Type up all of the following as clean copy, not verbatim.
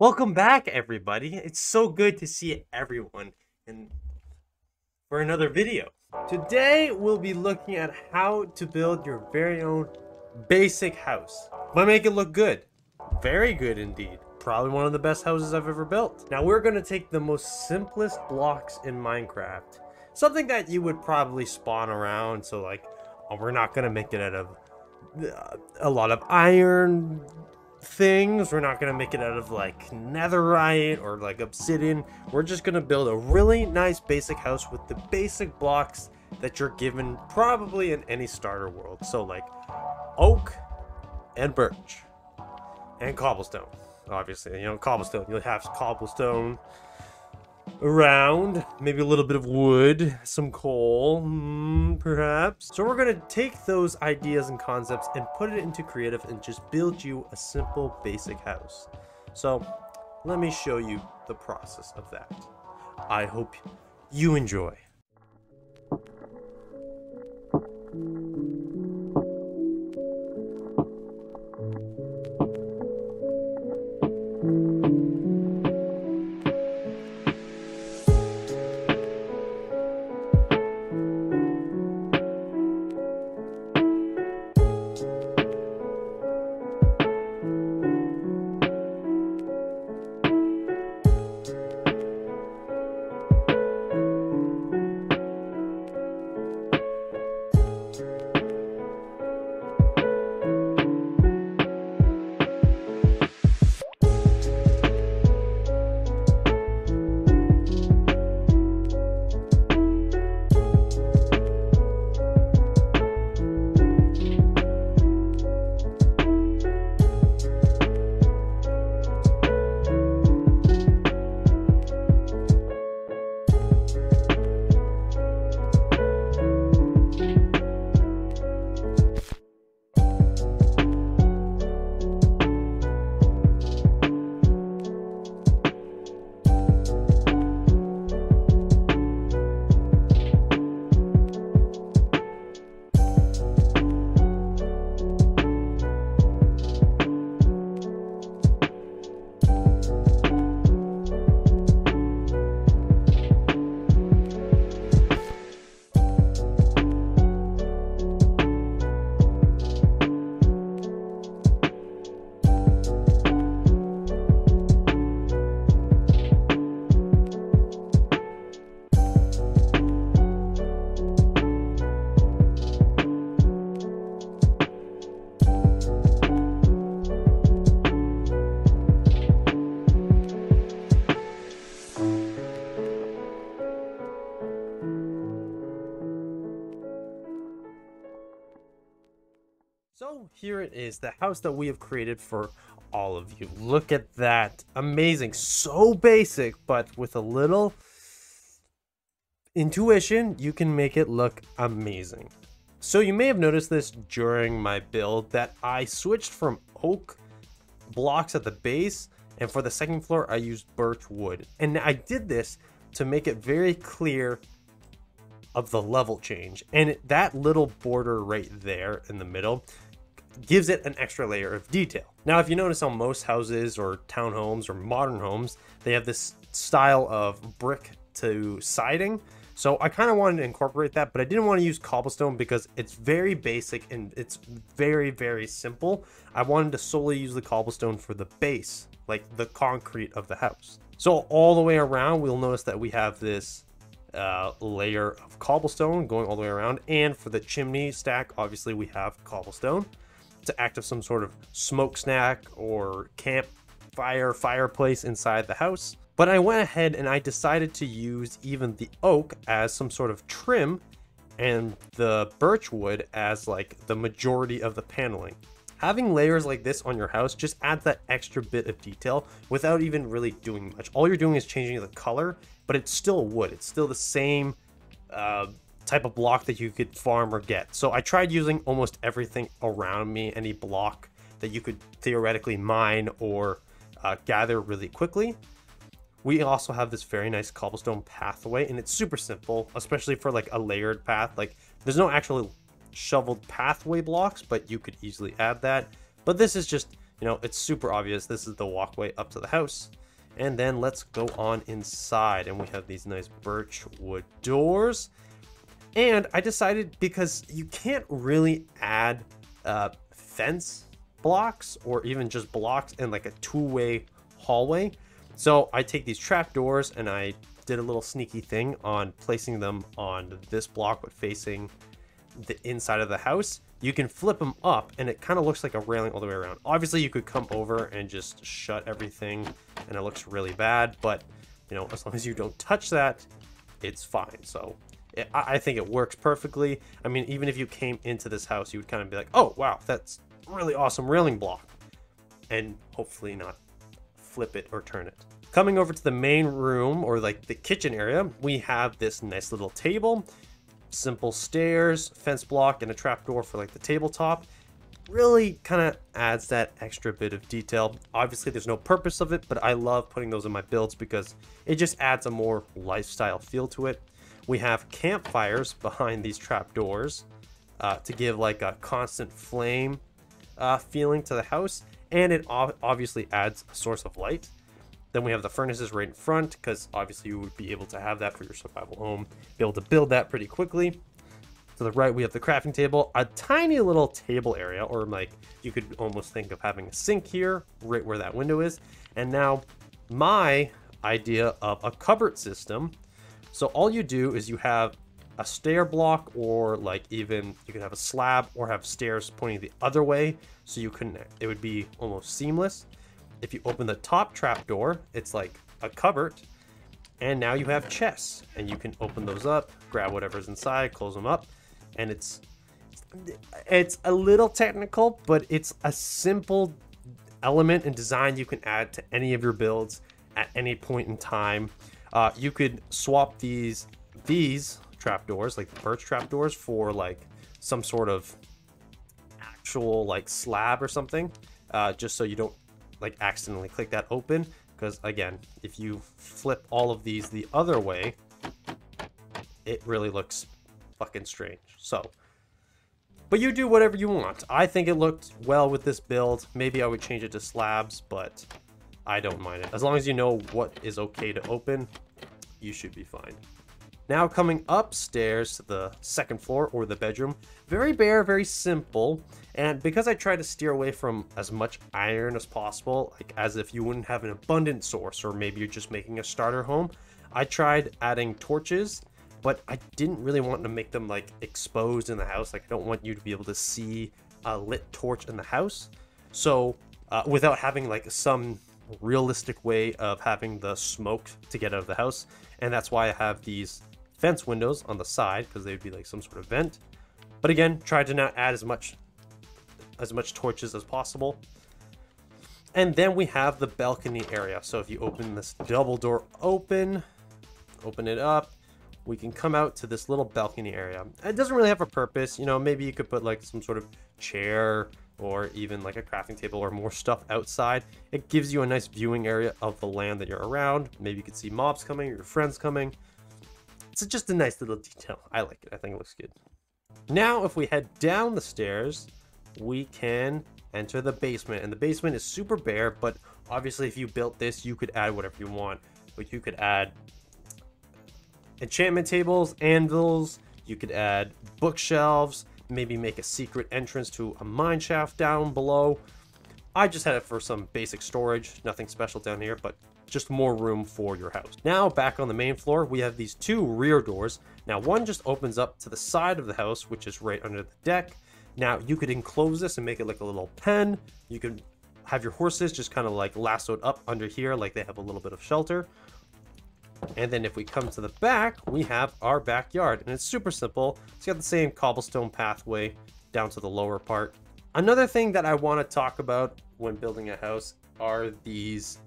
Welcome back, everybody. It's so good to see everyone and for another video. Today, we'll be looking at how to build your very own basic house, but make it look good. Very good indeed. Probably one of the best houses I've ever built. Now, we're going to take the most simplest blocks in Minecraft, something that you would probably spawn around. So like, we're not going to make it out of a lot of iron things. We're not gonna make it out of like netherite or like obsidian. We're just gonna build a really nice basic house with the basic blocks that you're given probably in any starter world. So like oak and birch and cobblestone. Obviously, cobblestone. You'll have cobblestone around, maybe a little bit of wood, some coal, perhaps. So we're gonna take those ideas and concepts and put it into creative and just build you a simple basic house. So let me show you the process of that. I hope you enjoy. So here it is, the house that we have created for all of you. Look at that. Amazing. So basic, but with a little intuition, you can make it look amazing. So you may have noticed this during my build that I switched from oak blocks at the base, and for the second floor, I used birch wood. And I did this to make it very clear of the level change. And that little border right there in the middle gives it an extra layer of detail. Now, if you notice on most houses or townhomes or modern homes, they have this style of brick to siding. So I kind of wanted to incorporate that, but I didn't want to use cobblestone because it's very basic and it's very, very simple. I wanted to solely use the cobblestone for the base, like the concrete of the house. So all the way around, we'll notice that we have this layer of cobblestone going all the way around. And for the chimney stack, obviously we have cobblestone to act as some sort of smokestack or campfire fireplace inside the house. But I went ahead and I decided to use even the oak as some sort of trim and the birch wood as like the majority of the paneling. Having layers like this on your house just adds that extra bit of detail without even really doing much. All you're doing is changing the color, but it's still wood. It's still the same type of block that you could farm or get. So I tried using almost everything around me, any block that you could theoretically mine or gather really quickly. We also have this very nice cobblestone pathway, and it's super simple, especially for like a layered path. Like there's no actual shoveled pathway blocks, but you could easily add that. But this is just You know, it's super obvious. This is the walkway up to the house. And then let's go on inside, and we have these nice birch wood doors. And I decided, because you can't really add fence blocks or even just blocks in like a two-way hallway. So I take these trap doors and I did a little sneaky thing on placing them on this block but facing the inside of the house. You can flip them up and it kind of looks like a railing all the way around. Obviously you could come over and just shut everything and it looks really bad, but you know, as long as you don't touch that, it's fine. So I think it works perfectly. I mean, even if you came into this house, you would kind of be like, oh wow, that's really awesome railing block, and hopefully not flip it or turn it. Coming over to the main room, or like the kitchen area, we have this nice little table, simple stairs, fence block, and a trapdoor for like the tabletop. Really kind of adds that extra bit of detail. Obviously there's no purpose of it, but I love putting those in my builds because it just adds a more lifestyle feel to it. We have campfires behind these trapdoors to give like a constant flame feeling to the house, and it obviously adds a source of light. Then we have the furnaces right in front, because obviously you would be able to have that for your survival home, be able to build that pretty quickly. To the right we have the crafting table, a tiny little table area, or like you could almost think of having a sink here right where that window is. And now my idea of a cupboard system. So all you do is you have a stair block, or like even you could have a slab or have stairs pointing the other way, so you can, it would be almost seamless. If you open the top trap door, it's like a cupboard, and now you have chests, and you can open those up, grab whatever's inside, close them up, and it's a little technical, but it's a simple element and design you can add to any of your builds at any point in time. You could swap these trapdoors, like the birch trapdoors, for like some sort of actual like slab or something, just so you don't like accidentally click that open, because again, if you flip all of these the other way, it really looks fucking strange. So, but you do whatever you want. I think it looked well with this build. Maybe I would change it to slabs, but I don't mind it. As long as you know what is okay to open, you should be fine. Now coming upstairs to the second floor, or the bedroom, very bare, very simple. And because I try to steer away from as much iron as possible, like as if you wouldn't have an abundant source, or maybe you're just making a starter home, I tried adding torches, but I didn't really want to make them like exposed in the house. Like I don't want you to be able to see a lit torch in the house. So without having like some realistic way of having the smoke to get out of the house. And that's why I have these fence windows on the side, because they would be like some sort of vent. But again, try to not add as much torches as possible. And then we have the balcony area. So if you open this double door open it up, we can come out to this little balcony area. It doesn't really have a purpose, you know, maybe you could put like some sort of chair or even like a crafting table or more stuff outside. It gives you a nice viewing area of the land that you're around. Maybe you could see mobs coming or your friends coming. It's just a nice little detail. I like it. I think it looks good. Now, if we head down the stairs, we can enter the basement. And the basement is super bare, but obviously if you built this, you could add whatever you want. But you could add enchantment tables, anvils, you could add bookshelves, maybe make a secret entrance to a mine shaft down below. I just had it for some basic storage, nothing special down here, but just more room for your house. Now back on the main floor, we have these two rear doors. Now one just opens up to the side of the house, which is right under the deck. Now you could enclose this and make it like a little pen. You could have your horses just kind of like lassoed up under here, like they have a little bit of shelter. And then if we come to the back, we have our backyard, and it's super simple. It's got the same cobblestone pathway down to the lower part. Another thing that I want to talk about when building a house are these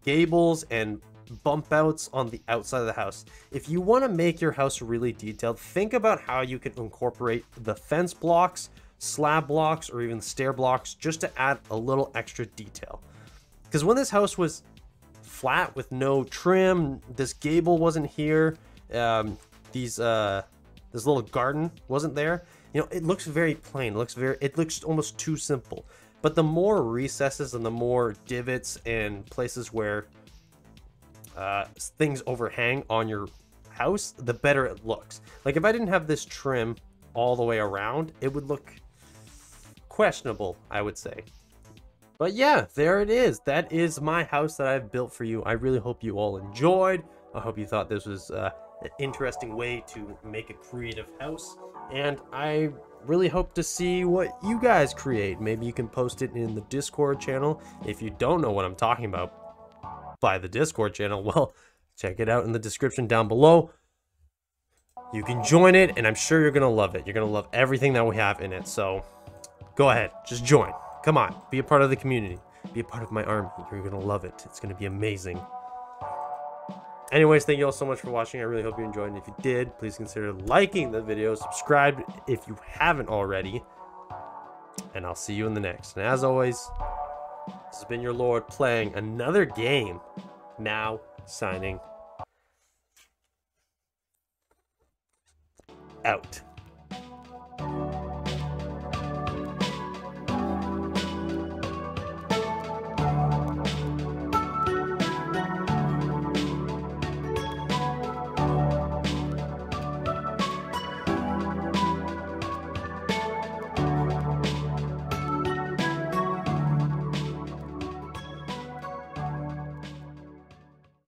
gables and bump outs on the outside of the house. If you want to make your house really detailed, think about how you can incorporate the fence blocks, slab blocks, or even stair blocks just to add a little extra detail. Because when this house was flat with no trim, this gable wasn't here, this little garden wasn't there, you know, it looks very plain. It looks almost too simple. But the more recesses and the more divots and places where things overhang on your house, the better it looks. Like if I didn't have this trim all the way around, it would look questionable, I would say. But yeah, there it is. That is my house that I've built for you. I really hope you all enjoyed. I hope you thought this was an interesting way to make a creative house. And I really hope to see what you guys create. Maybe you can post it in the Discord channel. If you don't know what I'm talking about by the Discord channel, well, check it out in the description down below. You can join it, and I'm sure you're going to love it. You're going to love everything that we have in it. So go ahead, just join. Come on, be a part of the community. Be a part of my army. You're going to love it. It's going to be amazing. Anyways, thank you all so much for watching. I really hope you enjoyed. And if you did, please consider liking the video. Subscribe if you haven't already. And I'll see you in the next. And as always, this has been your Lord playing another game. Now, signing out.